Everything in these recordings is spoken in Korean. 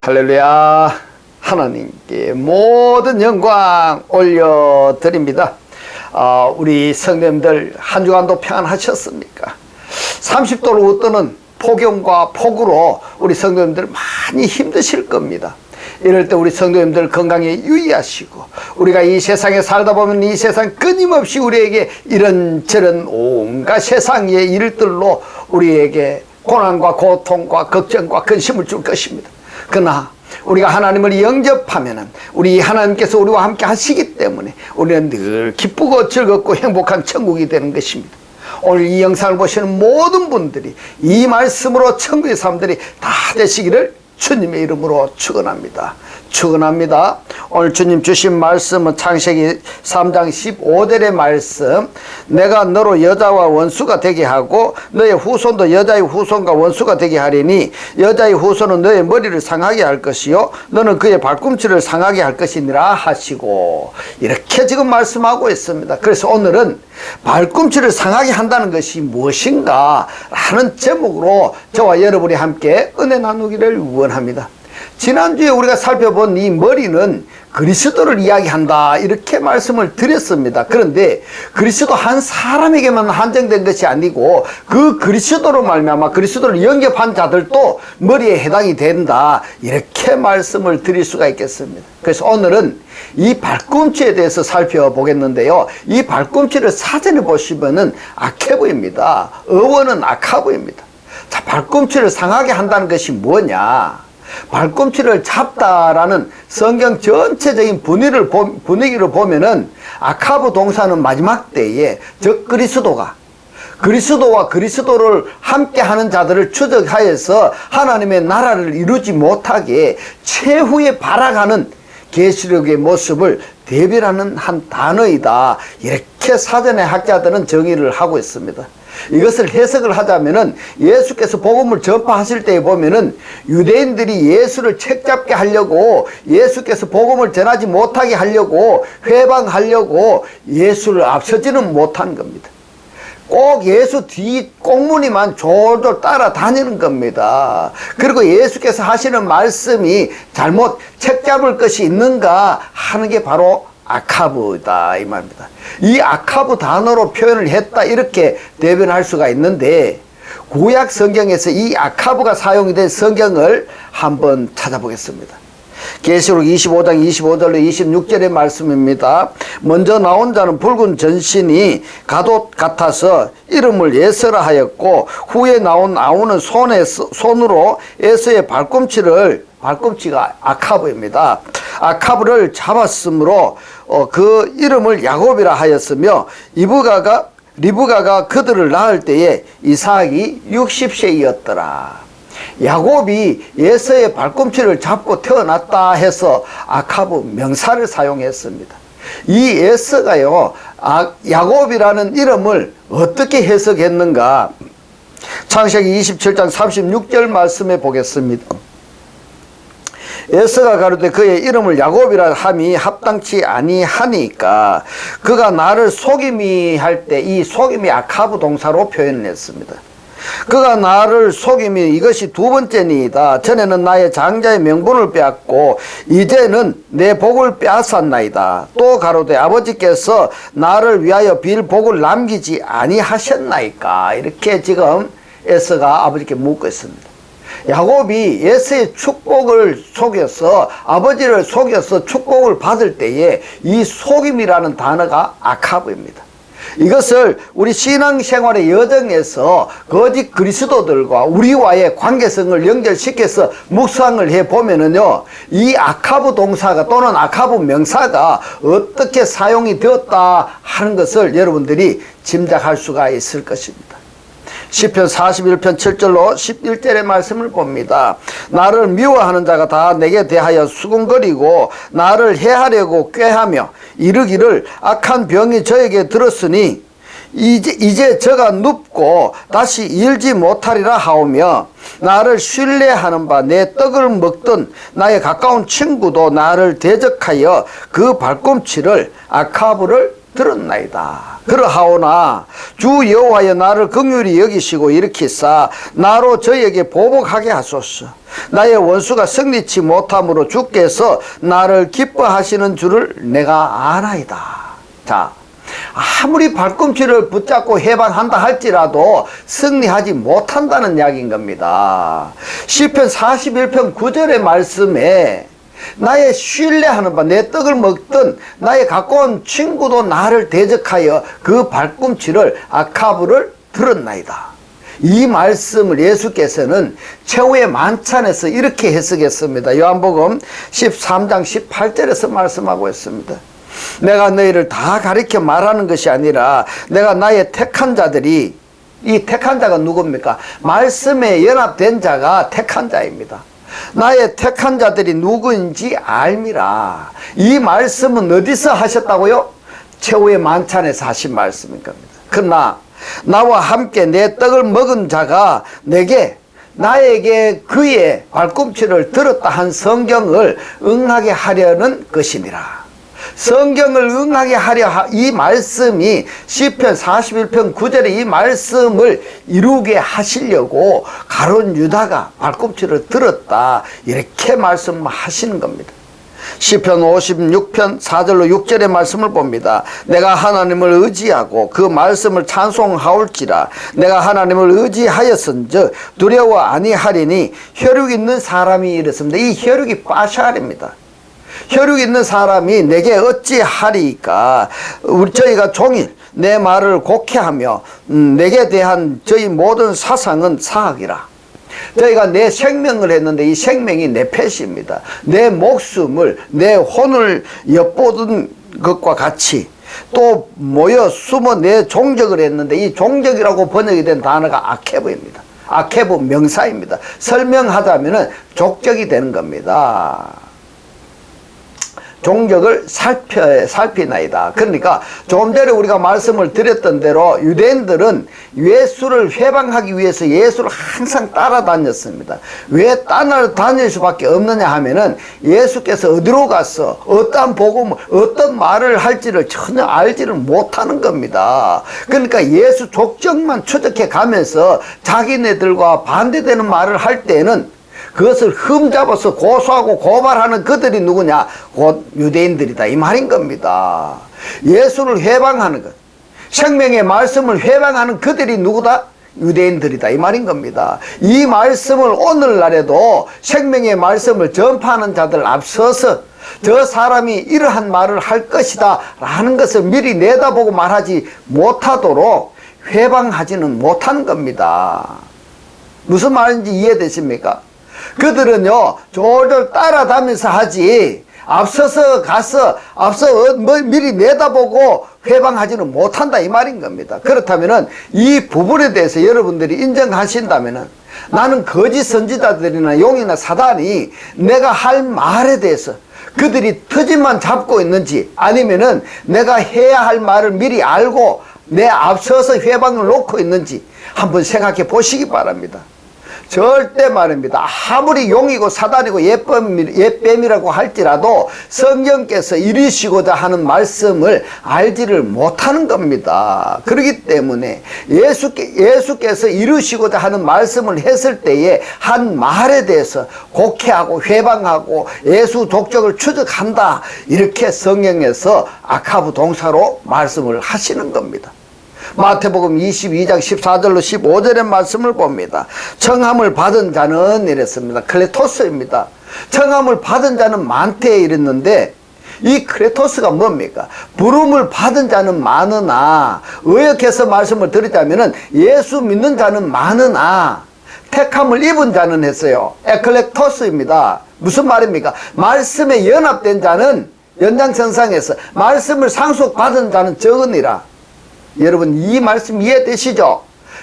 할렐루야. 하나님께 모든 영광 올려드립니다. 우리 성도님들 한 주간도 평안하셨습니까? 30도를 웃도는 폭염과 폭우로 우리 성도님들 많이 힘드실 겁니다. 이럴 때 우리 성도님들 건강에 유의하시고, 우리가 이 세상에 살다 보면 이 세상 끊임없이 우리에게 이런저런 온갖 세상의 일들로 우리에게 고난과 고통과 걱정과 근심을 줄 것입니다. 그러나 우리가 하나님을 영접하면은 우리 하나님께서 우리와 함께 하시기 때문에 우리는 늘 기쁘고 즐겁고 행복한 천국이 되는 것입니다. 오늘 이 영상을 보시는 모든 분들이 이 말씀으로 천국의 사람들이 다 되시기를 주님의 이름으로 축원합니다. 축원합니다. 오늘 주님 주신 말씀은 창세기 3장 15절의 말씀. 내가 너로 여자와 원수가 되게 하고 너의 후손도 여자의 후손과 원수가 되게 하리니 여자의 후손은 너의 머리를 상하게 할 것이요 너는 그의 발꿈치를 상하게 할 것이니라 하시고, 이렇게 지금 말씀하고 있습니다. 그래서 오늘은 발꿈치를 상하게 한다는 것이 무엇인가 라는 제목으로 저와 여러분이 함께 은혜 나누기를 원합니다. 지난주에 우리가 살펴본 이 머리는 그리스도를 이야기한다 이렇게 말씀을 드렸습니다. 그런데 그리스도 한 사람에게만 한정된 것이 아니고 그 그리스도로 말미암아 그리스도를 영접한 자들도 머리에 해당이 된다 이렇게 말씀을 드릴 수가 있겠습니다. 그래서 오늘은 이 발꿈치에 대해서 살펴보겠는데요, 이 발꿈치를 사전에 보시면은 아케브입니다. 어원은 아카브입니다. 자, 발꿈치를 상하게 한다는 것이 뭐냐? 발꿈치를 잡다라는 성경 전체적인 분위기를 보면은 아카브 동사는 마지막 때에 즉 그리스도와 그리스도를 함께 하는 자들을 추적하여서 하나님의 나라를 이루지 못하게 최후에 발악하는 계시록의 모습을 대별하는 한 단어이다 이렇게 사전의 학자들은 정의를 하고 있습니다. 이것을 해석을 하자면은 예수께서 복음을 전파하실 때에 보면은 유대인들이 예수를 책잡게 하려고, 예수께서 복음을 전하지 못하게 하려고, 회방하려고 예수를 앞서지는 못한 겁니다. 꼭 예수 뒤 꽁무니만 졸졸 따라다니는 겁니다. 그리고 예수께서 하시는 말씀이 잘못 책잡을 것이 있는가 하는 게 바로 아카브다 이 말입니다. 이 아카브 단어로 표현을 했다 이렇게 대변할 수가 있는데, 구약 성경에서 이 아카브가 사용이 된 성경을 한번 찾아보겠습니다. 계시록 25장 25절로 26절의 말씀입니다. 먼저 나온 자는 붉은 전신이 갓옷 같아서 이름을 에서라 하였고, 후에 나온 아우는 손으로 에서의 발꿈치가 아카브입니다. 아카브를 잡았으므로 그 이름을 야곱이라 하였으며, 리브가가 그들을 낳을 때에 이삭이 60세이었더라. 야곱이 에서의 발꿈치를 잡고 태어났다 해서 아카브 명사를 사용했습니다. 이 에서가요, 야곱이라는 이름을 어떻게 해석했는가? 창세기 27장 36절 말씀에 보겠습니다. 에서가 가로되 그의 이름을 야곱이라 함이 합당치 아니하니까 그가 나를 속임이 할 때 이 속임이 아카브 동사로 표현을 했습니다. 그가 나를 속임이 이것이 두 번째니이다. 전에는 나의 장자의 명분을 빼앗고 이제는 내 복을 빼앗았나이다. 또 가로되 아버지께서 나를 위하여 빌 복을 남기지 아니하셨나이까. 이렇게 지금 에서가 아버지께 묻고 있습니다. 야곱이 에서의 축복을 속여서, 아버지를 속여서 축복을 받을 때에 이 속임이라는 단어가 아카브입니다. 이것을 우리 신앙생활의 여정에서 거짓 그리스도들과 우리와의 관계성을 연결시켜서 묵상을 해보면은요, 이 아카브 동사가 또는 아카브 명사가 어떻게 사용이 되었다 하는 것을 여러분들이 짐작할 수가 있을 것입니다. 시편 41편 7절로 11절의 말씀을 봅니다. 나를 미워하는 자가 다 내게 대하여 수군거리고 나를 해하려고 꾀하며 이르기를 악한 병이 저에게 들었으니 이제 저가 눕고 다시 일지 못하리라 하오며, 나를 신뢰하는 바 내 떡을 먹던 나의 가까운 친구도 나를 대적하여 그 발꿈치를 아카브를 들었나이다. 그러하오나 주 여호와여 나를 긍휼히 여기시고 일으키사 나로 저에게 보복하게 하소서. 나의 원수가 승리치 못함으로 주께서 나를 기뻐하시는 줄을 내가 아나이다. 자, 아무리 발꿈치를 붙잡고 해방한다 할지라도 승리하지 못한다는 이야기인 겁니다. 시편 41편 9절의 말씀에 나의 신뢰하는 바 내 떡을 먹던 나의 가까운 친구도 나를 대적하여 그 발꿈치를 아카브를 들었나이다. 이 말씀을 예수께서는 최후의 만찬에서 이렇게 해석했습니다. 요한복음 13장 18절에서 말씀하고 있습니다. 내가 너희를 다 가리켜 말하는 것이 아니라 내가 나의 택한 자들이, 이 택한 자가 누굽니까? 말씀에 연합된 자가 택한 자입니다. 나의 택한 자들이 누구인지 알미라. 이 말씀은 어디서 하셨다고요? 최후의 만찬에서 하신 말씀인 겁니다. 그러나 나와 함께 내 떡을 먹은 자가 나에게 그의 발꿈치를 들었다 한 성경을 응하게 하려는 것이니라. 성경을 응하게 하려 이 말씀이 시편 41편 9절에 이 말씀을 이루게 하시려고 가룟 유다가 발꿈치를 들었다, 이렇게 말씀하시는 겁니다. 시편 56편 4절로 6절의 말씀을 봅니다. 내가 하나님을 의지하고 그 말씀을 찬송하올지라. 내가 하나님을 의지하였은즉 두려워 아니하리니 혈육 있는 사람이 이랬습니다. 이 혈육이 빠샬입니다. 혈육 있는 사람이 내게 어찌하리까. 저희가 종일 내 말을 곡해하며 내게 대한 저희 모든 사상은 사악이라. 저희가 내 생명을 했는데 이 생명이 내 패시입니다. 내 목숨을, 내 혼을 엿보던 것과 같이 또 모여 숨어 내 종적을 했는데 이 종적이라고 번역이 된 단어가 아케브입니다. 아케브 명사입니다. 설명하자면 족적이 되는 겁니다. 종적을 살피나이다. 그러니까 조금 전에 우리가 말씀을 드렸던 대로 유대인들은 예수를 회방하기 위해서 예수를 항상 따라다녔습니다. 왜 따라다닐 수밖에 없느냐 하면은 예수께서 어디로 가서 어떤 복음, 어떤 말을 할지를 전혀 알지를 못하는 겁니다. 그러니까 예수 족적만 추적해 가면서 자기네들과 반대되는 말을 할 때는 그것을 흠잡아서 고소하고 고발하는 그들이 누구냐? 곧 유대인들이다, 이 말인 겁니다. 예수를 회방하는 것, 생명의 말씀을 회방하는 그들이 누구다? 유대인들이다, 이 말인 겁니다. 이 말씀을 오늘날에도 생명의 말씀을 전파하는 자들 앞서서 저 사람이 이러한 말을 할 것이다 라는 것을 미리 내다보고 말하지 못하도록 회방하지는 못하는 겁니다. 무슨 말인지 이해되십니까? 그들은요 졸졸 따라다니면서 하지 앞서서 가서 미리 내다보고 회방하지는 못한다, 이 말인 겁니다. 그렇다면은 이 부분에 대해서 여러분들이 인정하신다면은 나는 거짓 선지자들이나 용이나 사단이 내가 할 말에 대해서 그들이 트집만 잡고 있는지 아니면은 내가 해야 할 말을 미리 알고 내 앞서서 회방을 놓고 있는지 한번 생각해 보시기 바랍니다. 절대 말입니다. 아무리 용이고 사단이고 옛뱀이라고 할지라도 성령께서 이루시고자 하는 말씀을 알지를 못하는 겁니다. 그렇기 때문에 예수께서 이루시고자 하는 말씀을 했을 때에 한 말에 대해서 곡해하고 회방하고 예수 족적을 추적한다, 이렇게 성경에서 아카브 동사로 말씀을 하시는 겁니다. 마태복음 22장 14절로 15절의 말씀을 봅니다. 청함을 받은 자는 이랬습니다. 클레토스입니다. 청함을 받은 자는 많대 이랬는데 이 클레토스가 뭡니까? 부름을 받은 자는 많으나, 의역해서 말씀을 드리자면은 예수 믿는 자는 많으나 택함을 입은 자는 했어요. 에클렉토스입니다. 무슨 말입니까? 말씀에 연합된 자는 연장선상에서 말씀을 상속받은 자는 적으니라. 여러분 이 말씀 이해되시죠?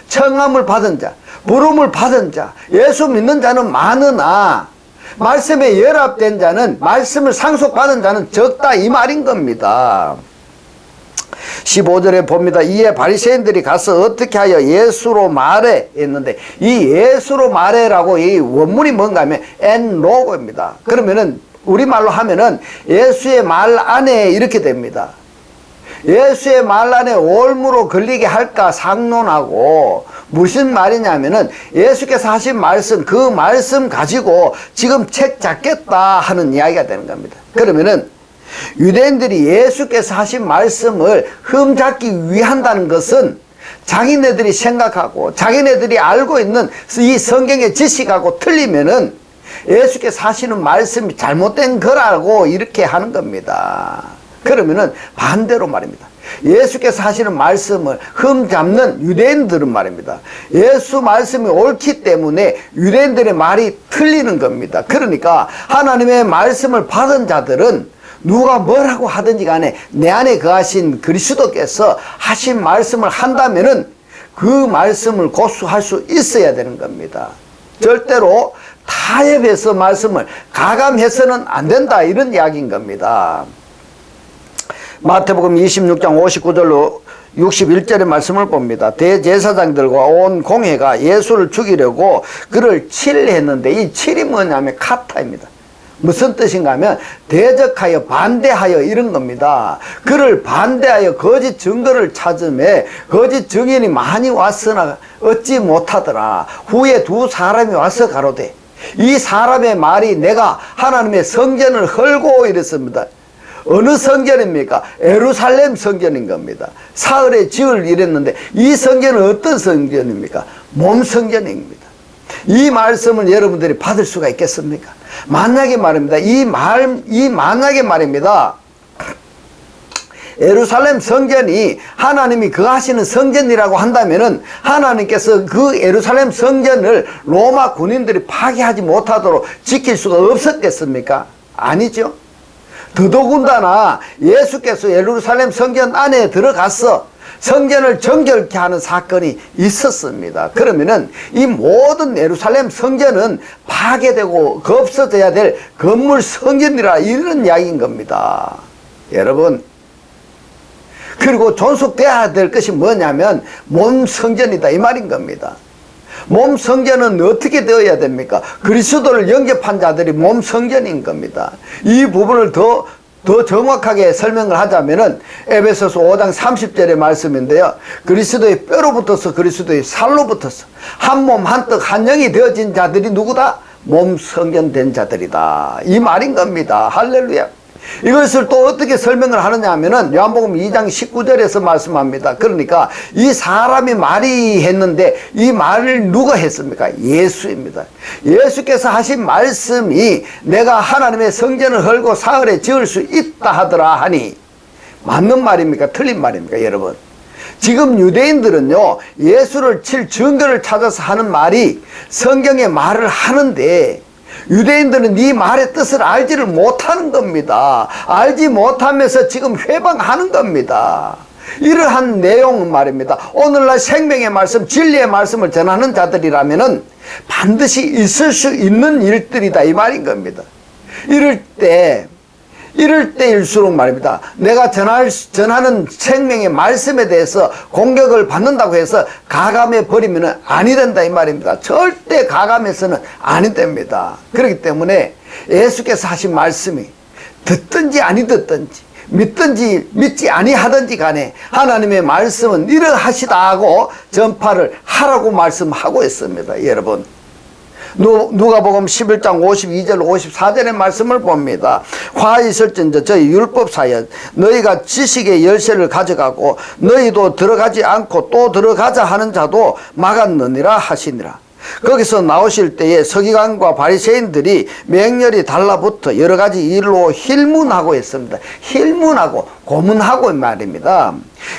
청함을 받은 자, 부름을 받은 자, 예수 믿는 자는 많으나 말씀에 연합된 자는, 말씀을 상속받은 자는 적다, 이 말인 겁니다. 15절에 봅니다. 이에 바리새인들이 가서 어떻게 하여 예수로 말해 했는데, 이 예수로 말해라고 이 원문이 뭔가 하면 엔로고입니다. 그러면은 우리말로 하면은 예수의 말 안에 이렇게 됩니다. 예수의 말란에 올무로 걸리게 할까 상론하고, 무슨 말이냐면은 예수께서 하신 말씀, 그 말씀 가지고 지금 책 잡겠다 하는 이야기가 되는 겁니다. 그러면은 유대인들이 예수께서 하신 말씀을 흠잡기 위한다는 것은 자기네들이 생각하고 자기네들이 알고 있는 이 성경의 지식하고 틀리면은 예수께서 하시는 말씀이 잘못된 거라고 이렇게 하는 겁니다. 그러면은 반대로 말입니다. 예수께서 하시는 말씀을 흠잡는 유대인들은 말입니다. 예수 말씀이 옳기 때문에 유대인들의 말이 틀리는 겁니다. 그러니까 하나님의 말씀을 받은 자들은 누가 뭐라고 하든지 간에 내 안에 거하신 그리스도께서 하신 말씀을 한다면은 그 말씀을 고수할 수 있어야 되는 겁니다. 절대로 타협해서 말씀을 가감해서는 안 된다, 이런 이야기인 겁니다. 마태복음 26장 59절로 61절의 말씀을 봅니다. 대제사장들과 온 공회가 예수를 죽이려고 그를 칠했는데, 이 칠이 뭐냐면 카타입니다. 무슨 뜻인가 하면 대적하여 반대하여 이런 겁니다. 그를 반대하여 거짓 증거를 찾음에 거짓 증인이 많이 왔으나 얻지 못하더라. 후에 두 사람이 와서 가로되 이 사람의 말이 내가 하나님의 성전을 헐고 이랬습니다. 어느 성전입니까? 예루살렘 성전인 겁니다. 사흘에 지을 이랬는데 이 성전은 어떤 성전입니까? 몸 성전입니다. 이 말씀을 여러분들이 받을 수가 있겠습니까? 만약에 말입니다. 만약에 말입니다. 예루살렘 성전이 하나님이 거하시는 성전이라고 한다면은 하나님께서 그 예루살렘 성전을 로마 군인들이 파괴하지 못하도록 지킬 수가 없었겠습니까? 아니죠. 더더군다나 예수께서 예루살렘 성전 안에 들어가서 성전을 정결케 하는 사건이 있었습니다. 그러면은 이 모든 예루살렘 성전은 파괴되고 없어져야 될 건물 성전이라, 이런 이야기인 겁니다. 여러분, 그리고 존속돼야 될 것이 뭐냐면 몸 성전이다, 이 말인 겁니다. 몸 성전은 어떻게 되어야 됩니까? 그리스도를 영접한 자들이 몸 성전인 겁니다. 이 부분을 더 정확하게 설명을 하자면은 에베소서 5장 30절의 말씀인데요. 그리스도의 뼈로 붙어서 그리스도의 살로 붙어서 한 몸 한 떡 한 영이 되어진 자들이 누구다? 몸 성전된 자들이다, 이 말인 겁니다. 할렐루야. 이것을 또 어떻게 설명을 하느냐 하면은 요한복음 2장 19절에서 말씀합니다. 그러니까 이 사람이 말이 했는데 이 말을 누가 했습니까? 예수입니다. 예수께서 하신 말씀이 내가 하나님의 성전을 헐고 사흘에 지을 수 있다 하더라 하니 맞는 말입니까? 틀린 말입니까? 여러분, 지금 유대인들은요 예수를 칠 증거를 찾아서 하는 말이 성경의 말을 하는데 유대인들은 이 말의 뜻을 알지를 못하는 겁니다. 알지 못하면서 지금 회방하는 겁니다. 이러한 내용은 말입니다. 오늘날 생명의 말씀, 진리의 말씀을 전하는 자들이라면은 반드시 있을 수 있는 일들이다, 이 말인 겁니다. 이럴 때일수록 말입니다. 내가 전하는 생명의 말씀에 대해서 공격을 받는다고 해서 가감해 버리면 아니 된다, 이 말입니다. 절대 가감해서는 아니 됩니다. 그렇기 때문에 예수께서 하신 말씀이 듣든지 아니 듣든지 믿든지 믿지 아니하든지 간에 하나님의 말씀은 이러하시다 하고 전파를 하라고 말씀하고 있습니다. 여러분, 누가복음 11장 52절 54절의 말씀을 봅니다. 화 있을진저 저희 율법사여 너희가 지식의 열쇠를 가져가고 너희도 들어가지 않고 또 들어가자 하는 자도 막았느니라 하시니라. 거기서 나오실 때에 서기관과 바리새인들이 맹렬히 달라붙어 여러 가지 일로 힐문하고 있습니다. 힐문하고 고문하고 말입니다.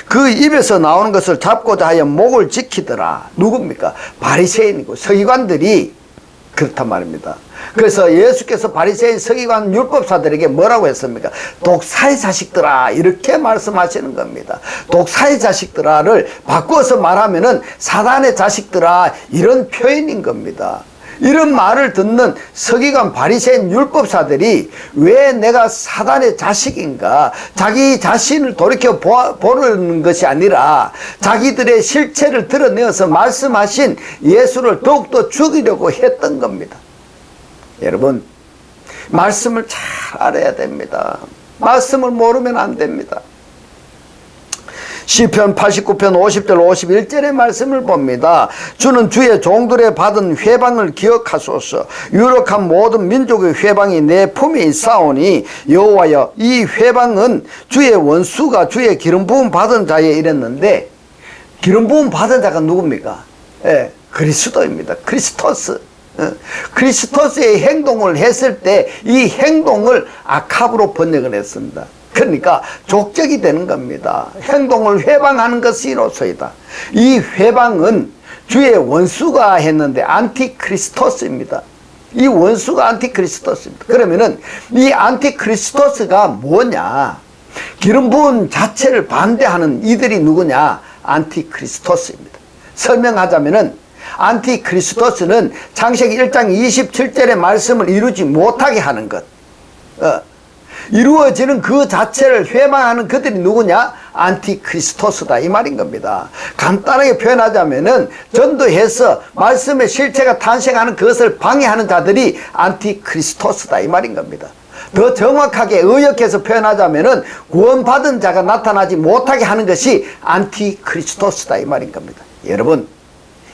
그 입에서 나오는 것을 잡고자 하여 목을 지키더라. 누굽니까? 바리새인이고 서기관들이 그렇단 말입니다. 그래서 예수께서 바리새인 서기관 율법사들에게 뭐라고 했습니까? 독사의 자식들아, 이렇게 말씀하시는 겁니다. 독사의 자식들아를 바꿔서 말하면은 사단의 자식들아, 이런 표현인 겁니다. 이런 말을 듣는 서기관 바리새인 율법사들이 왜 내가 사단의 자식인가, 자기 자신을 돌이켜 보는 것이 아니라 자기들의 실체를 드러내어서 말씀하신 예수를 더욱더 죽이려고 했던 겁니다. 여러분, 말씀을 잘 알아야 됩니다. 말씀을 모르면 안 됩니다. 시편 89편 50절 51절의 말씀을 봅니다. 주는 주의 종들의 받은 회방을 기억하소서. 유력한 모든 민족의 회방이 내 품에 있사오니 여호와여 이 회방은 주의 원수가 주의 기름 부음 받은 자에 이랬는데, 기름 부음 받은 자가 누굽니까? 그리스도입니다. 크리스토스. 크리스토스의 행동을 했을 때 이 행동을 아캅으로 번역을 했습니다. 그러니까 족적이 되는 겁니다. 행동을 회방하는 것이 이로소이다. 이 회방은 주의 원수가 했는데 안티크리스토스입니다. 이 원수가 안티크리스토스입니다. 그러면은 이 안티크리스토스가 뭐냐? 기름 부은 자체를 반대하는 이들이 누구냐? 안티크리스토스입니다. 설명하자면은 안티크리스토스는 창세기 1장 27절의 말씀을 이루지 못하게 하는 것. 이루어지는 그 자체를 회방하는 그들이 누구냐? 안티크리스토스다 이 말인 겁니다. 간단하게 표현하자면은 전도해서 말씀의 실체가 탄생하는 그것을 방해하는 자들이 안티크리스토스다 이 말인 겁니다. 더 정확하게 의역해서 표현하자면은 구원받은 자가 나타나지 못하게 하는 것이 안티크리스토스다 이 말인 겁니다. 여러분,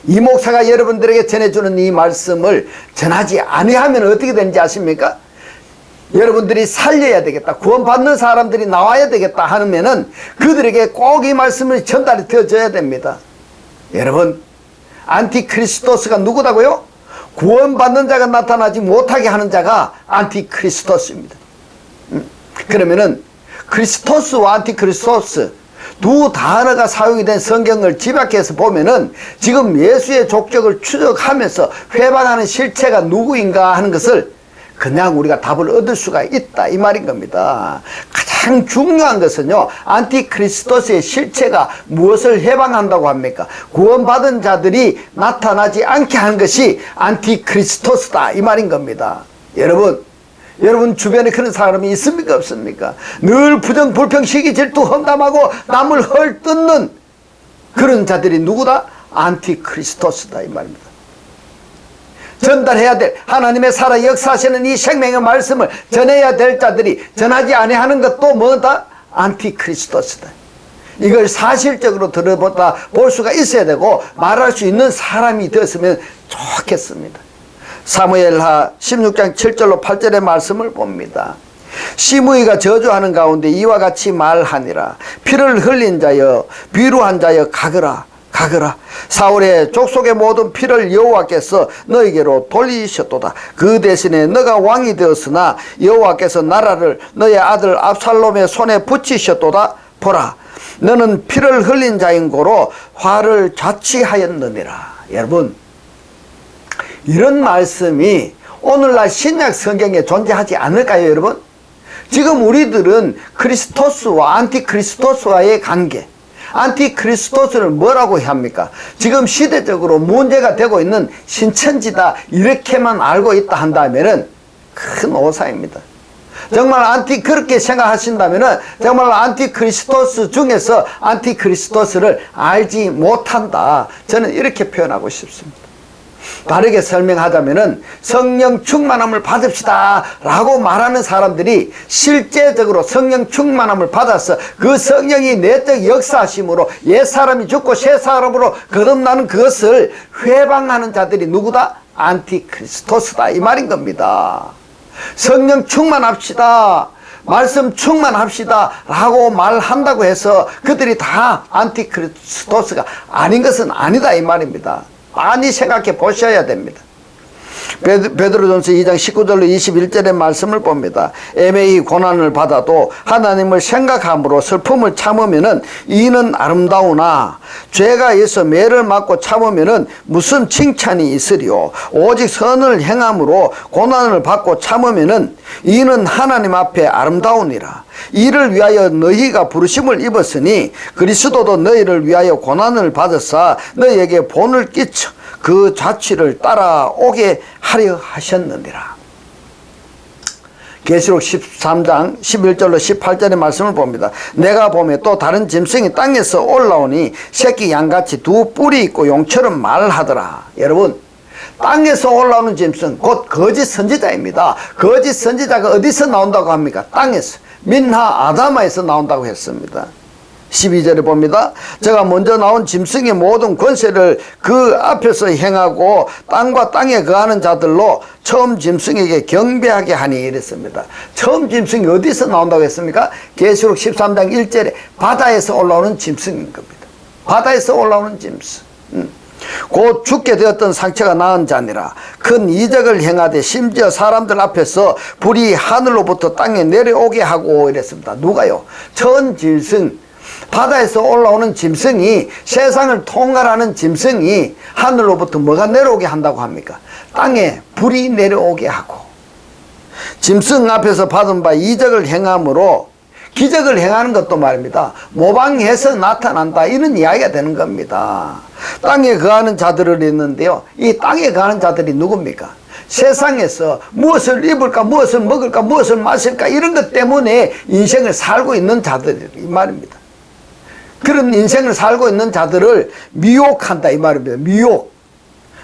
이 목사가 여러분들에게 전해주는 이 말씀을 전하지 아니하면 어떻게 되는지 아십니까? 여러분들이 살려야 되겠다, 구원받는 사람들이 나와야 되겠다 하면은 그들에게 꼭 이 말씀을 전달이 되어져야 됩니다. 여러분, 안티크리스토스가 누구다고요? 구원받는 자가 나타나지 못하게 하는 자가 안티크리스토스입니다. 그러면은 크리스토스와 안티크리스토스 두 단어가 사용이 된 성경을 집약해서 보면은 지금 예수의 족적을 추적하면서 회방하는 실체가 누구인가 하는 것을 그냥 우리가 답을 얻을 수가 있다 이 말인 겁니다. 가장 중요한 것은요, 안티크리스토스의 실체가 무엇을 해방한다고 합니까? 구원받은 자들이 나타나지 않게 하는 것이 안티크리스토스다 이 말인 겁니다. 여러분 주변에 그런 사람이 있습니까 없습니까? 늘 부정 불평 시기 질투 험담하고 남을 헐뜯는 그런 자들이 누구다? 안티크리스토스다 이 말입니다. 전달해야 될 하나님의 살아 역사하시는 이 생명의 말씀을 전해야 될 자들이 전하지 아니하는 것도 뭐다? 안티크리스토스다. 이걸 사실적으로 들어보다 볼 수가 있어야 되고 말할 수 있는 사람이 되었으면 좋겠습니다. 사무엘하 16장 7절로 8절의 말씀을 봅니다. 시므이가 저주하는 가운데 이와 같이 말하니라. 피를 흘린 자여 비루한 자여 가거라. 사울의 족속의 모든 피를 여호와께서 너에게로 돌리셨도다. 그 대신에 너가 왕이 되었으나 여호와께서 나라를 너의 아들 압살롬의 손에 붙이셨도다. 보라, 너는 피를 흘린 자인 고로 화를 자취하였느니라. 여러분, 이런 말씀이 오늘날 신약 성경에 존재하지 않을까요, 여러분? 지금 우리들은 크리스토스와 안티크리스토스와의 관계, 안티크리스토스를 뭐라고 합니까? 지금 시대적으로 문제가 되고 있는 신천지다 이렇게만 알고 있다 한다면은 큰 오산입니다. 정말 그렇게 생각하신다면은 정말 안티크리스토스 중에서 안티크리스토스를 알지 못한다. 저는 이렇게 표현하고 싶습니다. 바르게 설명하자면은 성령 충만함을 받읍시다 라고 말하는 사람들이 실제적으로 성령 충만함을 받아서 그 성령이 내적 역사하심으로 옛사람이 죽고 새사람으로 거듭나는 그것을 회방하는 자들이 누구다? 안티크리스토스다 이 말인 겁니다. 성령 충만합시다, 말씀 충만합시다 라고 말한다고 해서 그들이 다 안티크리스토스가 아닌 것은 아니다 이 말입니다. 많이 생각해 보셔야 됩니다. 베드로전서 2장 19절로 21절의 말씀을 봅니다. 애매히 고난을 받아도 하나님을 생각함으로 슬픔을 참으면은 이는 아름다우나 죄가 있어 매를 맞고 참으면은 무슨 칭찬이 있으리요. 오직 선을 행함으로 고난을 받고 참으면은 이는 하나님 앞에 아름다우니라. 이를 위하여 너희가 부르심을 입었으니 그리스도도 너희를 위하여 고난을 받으사 너희에게 본을 끼쳐 그 자취를 따라오게 하려 하셨느니라. 계시록 13장 11절로 18절의 말씀을 봅니다. 내가 보매 또 다른 짐승이 땅에서 올라오니 새끼 양같이 두 뿔이 있고 용처럼 말하더라. 여러분, 땅에서 올라오는 짐승 곧 거짓 선지자입니다. 거짓 선지자가 어디서 나온다고 합니까? 땅에서, 민하 아다마에서 나온다고 했습니다. 12절에 봅니다. 제가 먼저 나온 짐승의 모든 권세를 그 앞에서 행하고 땅과 땅에 거하는 자들로 처음 짐승에게 경배하게 하니 이랬습니다. 처음 짐승이 어디서 나온다고 했습니까? 계시록 13장 1절에 바다에서 올라오는 짐승인 겁니다. 바다에서 올라오는 짐승. 곧 죽게 되었던 상처가 나은 자니라. 큰 이적을 행하되 심지어 사람들 앞에서 불이 하늘로부터 땅에 내려오게 하고 이랬습니다. 누가요? 천 짐승, 바다에서 올라오는 짐승이, 세상을 통갈하는 짐승이 하늘로부터 뭐가 내려오게 한다고 합니까? 땅에 불이 내려오게 하고, 짐승 앞에서 받은 바 이적을 행함으로, 기적을 행하는 것도 말입니다, 모방해서 나타난다, 이런 이야기가 되는 겁니다. 땅에 거하는 자들을 했는데요, 이 땅에 거하는 자들이 누굽니까? 세상에서 무엇을 입을까, 무엇을 먹을까, 무엇을 마실까, 이런 것 때문에 인생을 살고 있는 자들, 이 말입니다. 그런 인생을 살고 있는 자들을 미혹한다, 이 말입니다.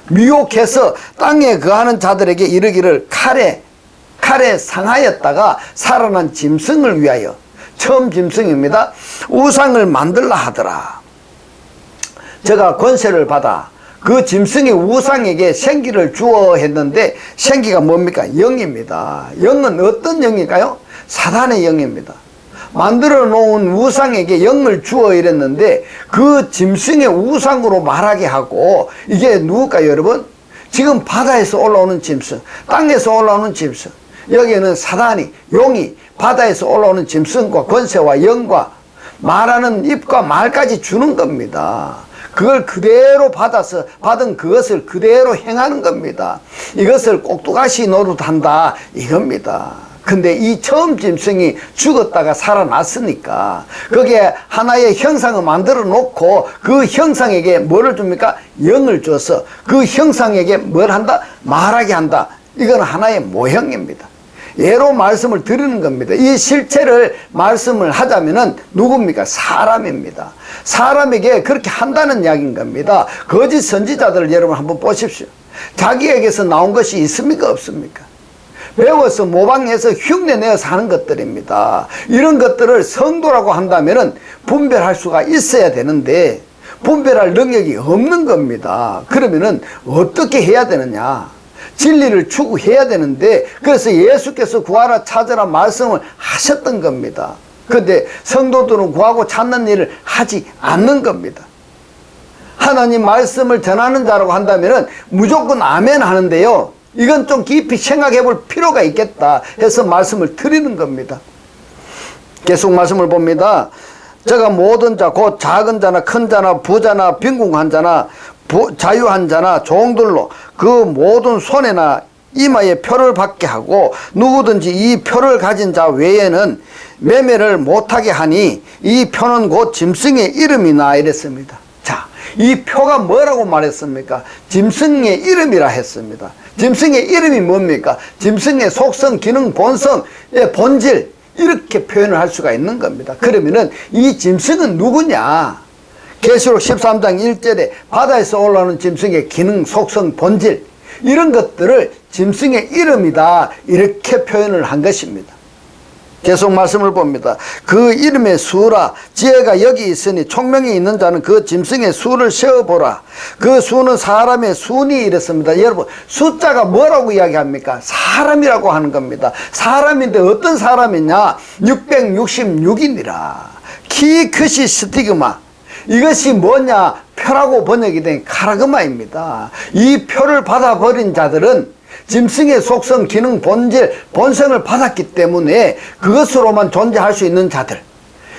미혹해서 땅에 거하는 자들에게 이르기를 칼에 상하였다가 살아난 짐승을 위하여, 처음 짐승입니다, 우상을 만들라 하더라. 제가 권세를 받아 그 짐승의 우상에게 생기를 주어 했는데, 생기가 뭡니까? 영입니다. 영은 어떤 영일까요? 사단의 영입니다. 만들어 놓은 우상에게 영을 주어 이랬는데, 그 짐승의 우상으로 말하게 하고, 이게 누굴까요, 여러분? 지금 바다에서 올라오는 짐승, 땅에서 올라오는 짐승, 여기에는 사단이, 용이 바다에서 올라오는 짐승과 권세와 영과 말하는 입과 말까지 주는 겁니다. 그걸 그대로 받아서 받은 그것을 그대로 행하는 겁니다. 이것을 꼭두가시 노릇한다, 이겁니다. 근데 이 처음 짐승이 죽었다가 살아났으니까 거기에 하나의 형상을 만들어 놓고 그 형상에게 뭐를 줍니까? 영을 줘서 그 형상에게 뭘 한다? 말하게 한다. 이건 하나의 모형입니다. 예로 말씀을 드리는 겁니다. 이 실체를 말씀을 하자면은 누굽니까? 사람입니다. 사람에게 그렇게 한다는 이야기인 겁니다. 거짓 선지자들을 여러분 한번 보십시오. 자기에게서 나온 것이 있습니까? 없습니까? 배워서 모방해서 흉내내어서 하는 것들입니다. 이런 것들을 성도라고 한다면은 분별할 수가 있어야 되는데 분별할 능력이 없는 겁니다. 그러면은 어떻게 해야 되느냐? 진리를 추구해야 되는데, 그래서 예수께서 구하라 찾으라 말씀을 하셨던 겁니다. 그런데 성도들은 구하고 찾는 일을 하지 않는 겁니다. 하나님 말씀을 전하는 자라고 한다면 무조건 아멘 하는데요, 이건 좀 깊이 생각해 볼 필요가 있겠다 해서 말씀을 드리는 겁니다. 계속 말씀을 봅니다. 제가 모든 자, 곧 작은 자나 큰 자나 부자나 빈궁한 자나 자유한 자나 종들로 그 모든 손에나 이마에 표를 받게 하고, 누구든지 이 표를 가진 자 외에는 매매를 못하게 하니 이 표는 곧 짐승의 이름이나 이랬습니다. 자, 이 표가 뭐라고 말했습니까? 짐승의 이름이라 했습니다. 짐승의 이름이 뭡니까? 짐승의 속성, 기능, 본성, 본질, 이렇게 표현을 할 수가 있는 겁니다. 그러면은 이 짐승은 누구냐? 계시록 13장 1절에 바다에서 올라오는 짐승의 기능, 속성, 본질, 이런 것들을 짐승의 이름이다, 이렇게 표현을 한 것입니다. 계속 말씀을 봅니다. 그 이름의 수라, 지혜가 여기 있으니 총명이 있는 자는 그 짐승의 수를 세어보라. 그 수는 사람의 순이 이랬습니다. 여러분, 숫자가 뭐라고 이야기합니까? 사람이라고 하는 겁니다. 사람인데 어떤 사람이냐? 666이니라. 키 크시 스티그마, 이것이 뭐냐? 표라고 번역이 된 카라그마입니다. 이 표를 받아버린 자들은 짐승의 속성, 기능, 본질, 본성을 받았기 때문에 그것으로만 존재할 수 있는 자들,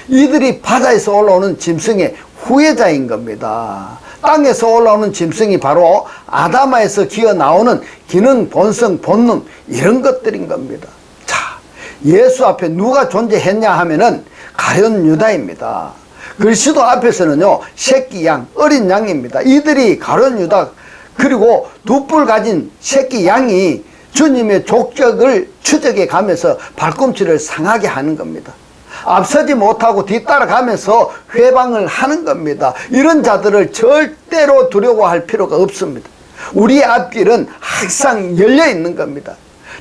이들이 바다에서 올라오는 짐승의 후예자인 겁니다. 땅에서 올라오는 짐승이 바로 아담아에서 기어 나오는 기능, 본성, 본능, 이런 것들인 겁니다. 자, 예수 앞에 누가 존재했냐 하면은 가룟 유다입니다. 그리스도 앞에서는요, 새끼 양, 어린 양입니다. 이들이 가룟 유다, 그리고 두 뿔 가진 새끼 양이 주님의 족적을 추적해 가면서 발꿈치를 상하게 하는 겁니다. 앞서지 못하고 뒤따라가면서 회방을 하는 겁니다. 이런 자들을 절대로 두려워할 필요가 없습니다. 우리 앞길은 항상 열려 있는 겁니다.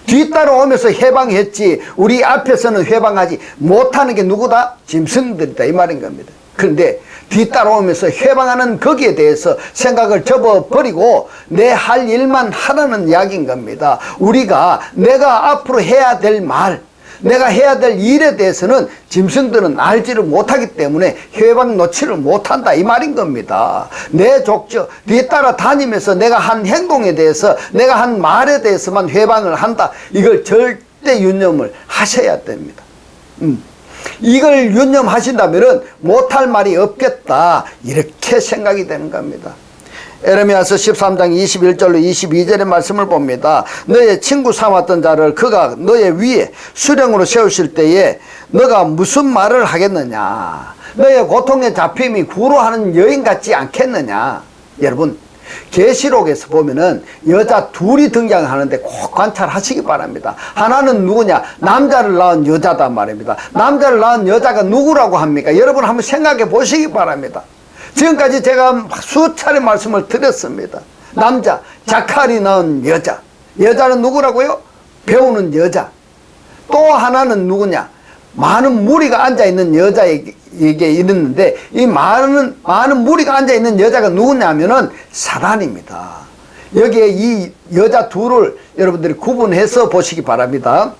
뒤따라오면서 해방했지 우리 앞에서는 해방하지 못하는 게 누구다? 짐승들이다, 이 말인 겁니다. 그런데 뒤따라오면서 회방하는 거기에 대해서 생각을 접어버리고 내 할 일만 하라는 이야기인 겁니다. 우리가 내가 앞으로 해야 될 말, 내가 해야 될 일에 대해서는 짐승들은 알지를 못하기 때문에 회방 놓지를 못한다 이 말인 겁니다. 내 족적 뒤따라 다니면서 내가 한 행동에 대해서 내가 한 말에 대해서만 회방을 한다. 이걸 절대 유념을 하셔야 됩니다. 이걸 유념하신다면 못할 말이 없겠다 이렇게 생각이 되는 겁니다. 에레미야서 13장 21절로 22절의 말씀을 봅니다. 너의 친구 삼았던 자를 그가 너의 위에 수령으로 세우실 때에 너가 무슨 말을 하겠느냐. 너의 고통에 잡힘이 구로하는 여인 같지 않겠느냐. 여러분 계시록에서 보면은 여자 둘이 등장하는데 꼭 관찰하시기 바랍니다. 하나는 누구냐? 남자를 낳은 여자단 말입니다. 남자를 낳은 여자가 누구라고 합니까? 여러분 한번 생각해 보시기 바랍니다. 지금까지 제가 수차례 말씀을 드렸습니다. 남자, 자칼이 낳은 여자. 여자는 누구라고요? 배우는 여자. 또 하나는 누구냐? 많은 무리가 앉아있는 여자에게 이르는데 이 많은 무리가 앉아있는 여자가 누구냐면은 사단입니다. 여기에 이 여자 둘을 여러분들이 구분해서 보시기 바랍니다.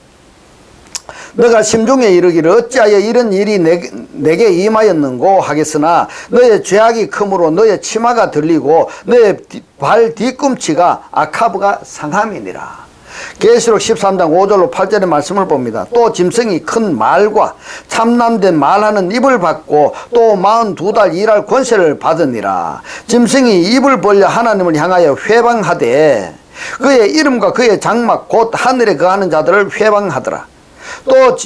너가 심중에 이르기를 어찌하여 이런 일이 내게 임하였는고 하겠으나 너의 죄악이 크므로 너의 치마가 들리고 너의 발 뒤꿈치가 아카브가 상함이니라. 계시록 13장 5절로 8절의 말씀을 봅니다. 또 짐승이 큰 말과 참남된 말하는 입을 받고 또 42달 일할 권세를 받으니라. 짐승이 입을 벌려 하나님을 향하여 회방하되 그의 이름과 그의 장막 곧 하늘에 거하는 자들을 회방하더라. 또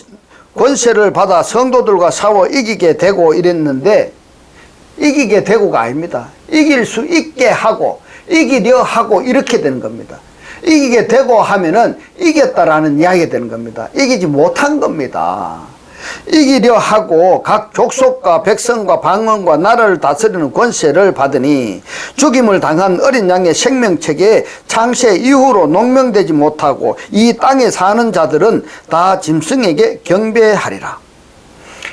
권세를 받아 성도들과 싸워 이기게 되고 이랬는데 이기게 되고가 아닙니다. 이길 수 있게 하고 이기려 하고 이렇게 되는 겁니다. 이기게 되고 하면은 이겼다라는 이야기가 되는 겁니다. 이기지 못한 겁니다. 이기려 하고 각 족속과 백성과 방언과 나라를 다스리는 권세를 받으니 죽임을 당한 어린 양의 생명책에 창세 이후로 농명되지 못하고 이 땅에 사는 자들은 다 짐승에게 경배하리라.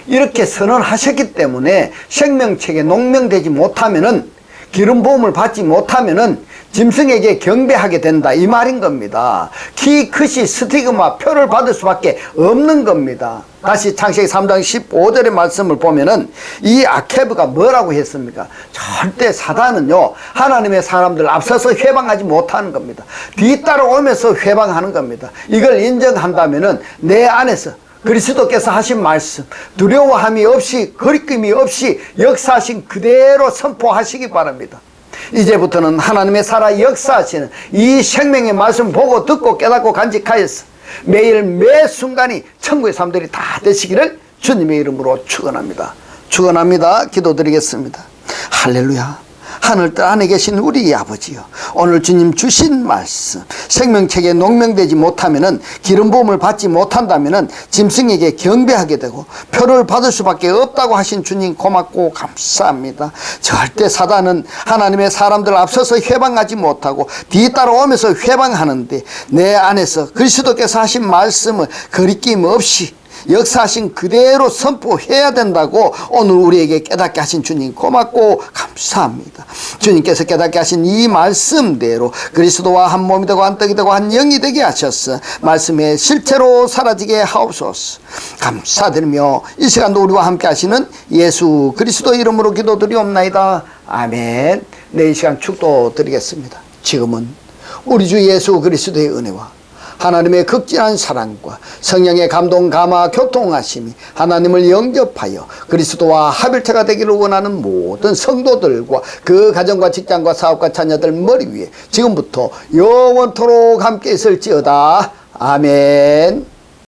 이렇게 선언하셨기 때문에 생명책에 농명되지 못하면은 기름 부음을 받지 못하면은 짐승에게 경배하게 된다 이 말인 겁니다. 키 크시 스티그마 표를 받을 수밖에 없는 겁니다. 다시 창세기 3장 15절의 말씀을 보면은 이 아케브가 뭐라고 했습니까? 절대 사단은요 하나님의 사람들 앞서서 회방하지 못하는 겁니다. 뒤따라오면서 회방하는 겁니다. 이걸 인정한다면은 내 안에서 그리스도께서 하신 말씀 두려워함이 없이 거리낌이 없이 역사하신 그대로 선포하시기 바랍니다. 이제부터는 하나님의 살아 역사하시는 이 생명의 말씀 보고 듣고 깨닫고 간직하여서 매일 매 순간이 천국의 삶들이 다 되시기를 주님의 이름으로 축원합니다. 축원합니다. 기도드리겠습니다. 할렐루야. 하늘뜰 안에 계신 우리 아버지요, 오늘 주님 주신 말씀 생명책에 농명되지 못하면은 기름 부음을 받지 못한다면은 짐승에게 경배하게 되고 표를 받을 수밖에 없다고 하신 주님 고맙고 감사합니다. 절대 사단은 하나님의 사람들 앞서서 회방하지 못하고 뒤따라오면서 회방하는데 내 안에서 그리스도께서 하신 말씀을 거리낌 없이 역사하신 그대로 선포해야 된다고 오늘 우리에게 깨닫게 하신 주님 고맙고 감사합니다. 주님께서 깨닫게 하신 이 말씀대로 그리스도와 한 몸이 되고 한 떡이 되고 한 영이 되게 하셔서 말씀의 실체로 사라지게 하옵소서. 감사드리며 이 시간도 우리와 함께 하시는 예수 그리스도 이름으로 기도드리옵나이다. 아멘. 네, 이 시간 축도 드리겠습니다. 지금은 우리 주 예수 그리스도의 은혜와 하나님의 극진한 사랑과 성령의 감동, 감화, 교통하심이 하나님을 영접하여 그리스도와 합일체가 되기를 원하는 모든 성도들과 그 가정과 직장과 사업과 자녀들 머리 위에 지금부터 영원토록 함께 있을지어다. 아멘.